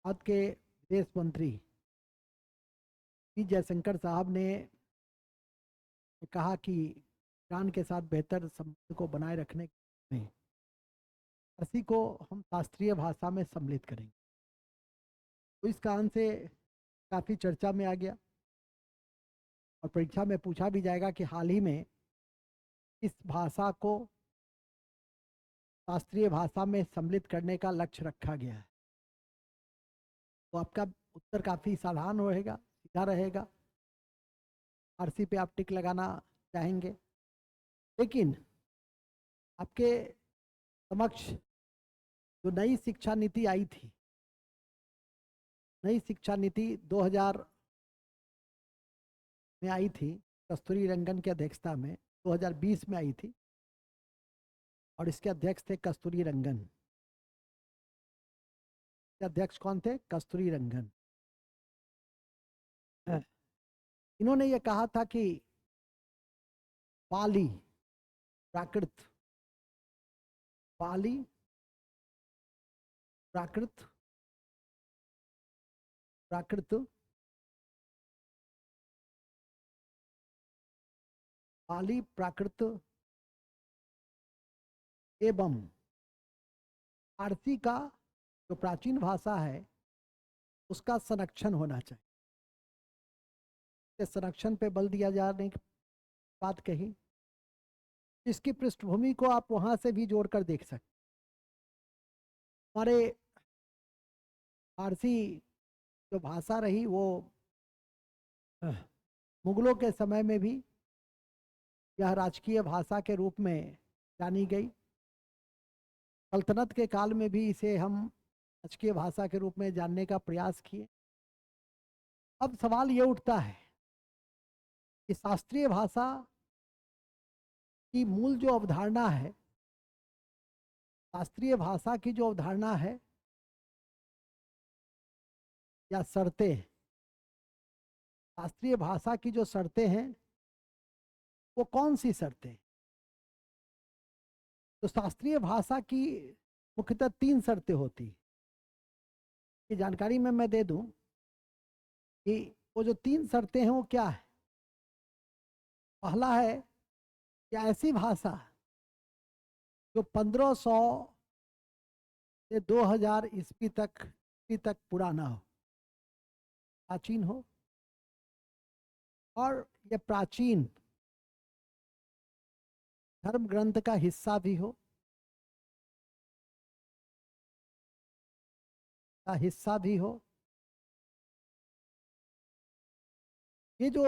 भारत के विदेश मंत्री पी जयशंकर साहब ने कहा कि ईरान के साथ बेहतर संबंध को बनाए रखने में फारसी को हम शास्त्रीय भाषा में सम्मिलित करेंगे। तो इस कारण से काफ़ी चर्चा में आ गया और परीक्षा में पूछा भी जाएगा कि हाल ही में इस भाषा को शास्त्रीय भाषा में सम्मिलित करने का लक्ष्य रखा गया है। तो आपका उत्तर काफ़ी साधारण रहेगा, सीधा रहेगा। फारसी पे आप टिक लगाना चाहेंगे, लेकिन आपके समक्ष जो नई शिक्षा नीति आई थी, नई शिक्षा नीति 2000 में आई थी, कस्तूरी रंगन की अध्यक्षता में 2020 में आई थी और इसके अध्यक्ष थे कस्तूरी रंगन। इसके अध्यक्ष कौन थे? कस्तूरी रंगन। इन्होंने ये कहा था कि पाली प्राकृत पाली प्राकृत एवं फारसी का जो प्राचीन भाषा है उसका संरक्षण होना चाहिए। संरक्षण पे बल दिया जाने की बात कही। इसकी पृष्ठभूमि को आप वहां से भी जोड़कर देख सकते। हमारे फारसी जो भाषा रही वो मुगलों के समय में भी यह राजकीय भाषा के रूप में जानी गई। सल्तनत के काल में भी इसे हम राजकीय भाषा के रूप में जानने का प्रयास किए। अब सवाल ये उठता है कि शास्त्रीय भाषा की मूल जो अवधारणा है, शास्त्रीय भाषा की जो अवधारणा है या शर्तें, शास्त्रीय भाषा की जो शर्तें हैं वो कौन सी शर्तें? तो शास्त्रीय भाषा की मुख्यतः 3 शर्तें होती। ये जानकारी में मैं दे दूं कि वो जो 3 शर्तें हैं वो क्या है। पहला है कि ऐसी भाषा जो 1500 से 2000 ईस्वी तक पुराना हो, प्राचीन हो, और ये प्राचीन धर्म ग्रंथ का हिस्सा भी हो, ये जो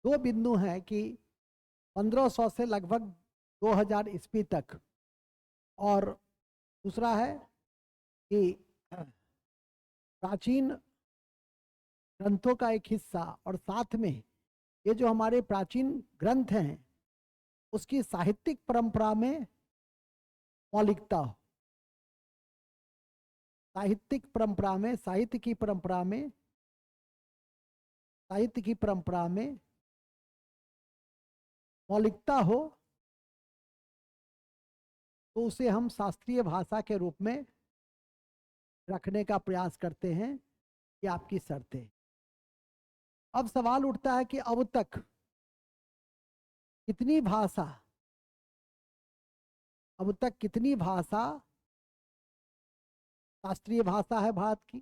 2 बिंदु हैं कि 1500 से लगभग 2000 ईस्वी तक, और दूसरा है कि प्राचीन ग्रंथों का एक हिस्सा, और साथ में ये जो हमारे प्राचीन ग्रंथ हैं उसकी साहित्यिक परंपरा में मौलिकता हो। साहित्य की परंपरा में मौलिकता हो, तो उसे हम शास्त्रीय भाषा के रूप में रखने का प्रयास करते हैं। ये आपकी शर्तें। अब सवाल उठता है कि अब तक कितनी भाषा शास्त्रीय भाषा है? भारत की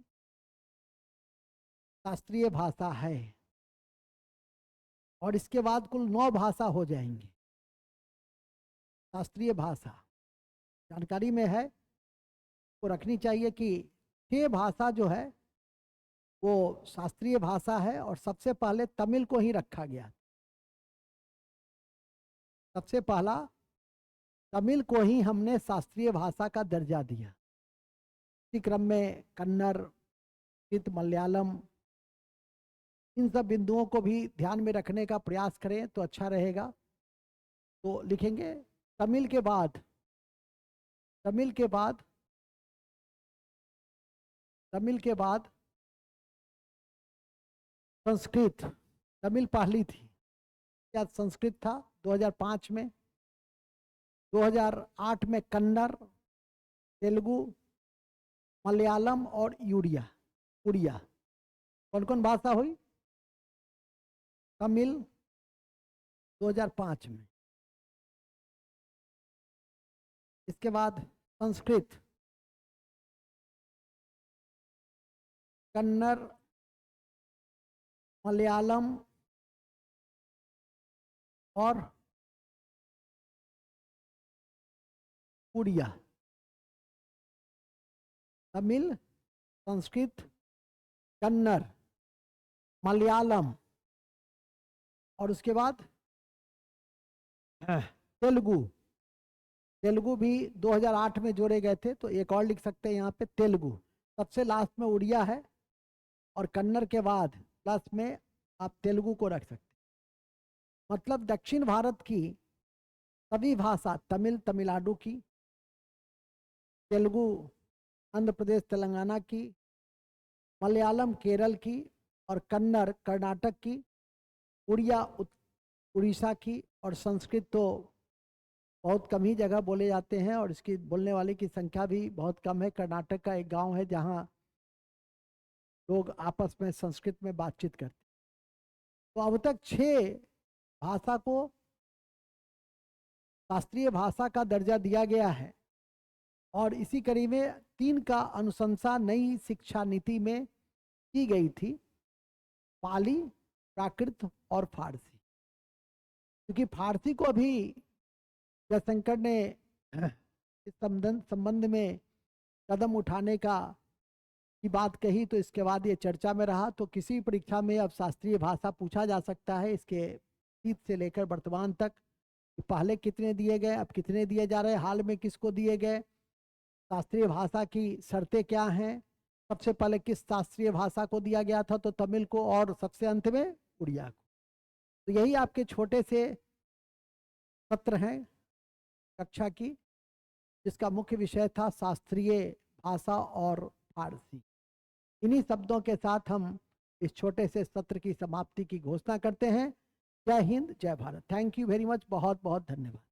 शास्त्रीय भाषा है, और इसके बाद कुल 9 भाषा हो जाएंगी शास्त्रीय भाषा। जानकारी में है को रखनी चाहिए कि 6 भाषा जो है वो शास्त्रीय भाषा है, और सबसे पहले तमिल को ही रखा गया। सबसे पहला तमिल को ही हमने शास्त्रीय भाषा का दर्जा दिया। इसी क्रम में कन्नड़, मलयालम, इन सब बिंदुओं को भी ध्यान में रखने का प्रयास करें तो अच्छा रहेगा। तो लिखेंगे तमिल के बाद संस्कृत। तमिल पहली थी, क्या संस्कृत था 2005 में। 2008 में कन्नड़, तेलुगु, मलयालम और उड़िया कौन कौन भाषा हुई? तमिल 2005 में। इसके बाद संस्कृत, कन्नड़, मलयालम और उड़िया। तमिल, संस्कृत, कन्नड़, मलयालम और उसके बाद तेलुगु। तेलुगु भी 2008 में जोड़े गए थे, तो एक और लिख सकते हैं यहाँ पे तेलुगु। सबसे लास्ट में उड़िया है और कन्नड़ के बाद प्लस में आप तेलुगु को रख सकते हैं। मतलब दक्षिण भारत की सभी भाषा, तमिल तमिलनाडु की, तेलुगु आंध्र प्रदेश तेलंगाना की, मलयालम केरल की और कन्नड़ कर्नाटक की, उड़िया उड़ीसा की और संस्कृत तो बहुत कम ही जगह बोले जाते हैं और इसकी बोलने वाले की संख्या भी बहुत कम है। कर्नाटक का एक गांव है जहां लोग आपस में संस्कृत में बातचीत करते हैं। तो अब तक 6 भाषा को शास्त्रीय भाषा का दर्जा दिया गया है और इसी कड़ी में 3 का अनुशंसा नई शिक्षा नीति में की गई थी, पाली, प्राकृत और फारसी। क्योंकि फारसी को अभी जयशंकर ने इस संबंध में कदम उठाने की बात कही, तो इसके बाद ये चर्चा में रहा। तो किसी परीक्षा में अब शास्त्रीय भाषा पूछा जा सकता है, इसके अतीत से लेकर वर्तमान तक। पहले कितने दिए गए, अब कितने दिए जा रहे हैं, हाल में किसको दिए गए, शास्त्रीय भाषा की शर्तें क्या हैं, सबसे पहले किस शास्त्रीय भाषा को दिया गया था, तो तमिल को, और सबसे अंत में उड़िया को। तो यही आपके छोटे से सत्र हैं कक्षा की, जिसका मुख्य विषय था शास्त्रीय भाषा और फारसी। इन्हीं शब्दों के साथ हम इस छोटे से सत्र की समाप्ति की घोषणा करते हैं। जय हिंद, जय Bharat. Thank you very much, बहुत बहुत धन्यवाद।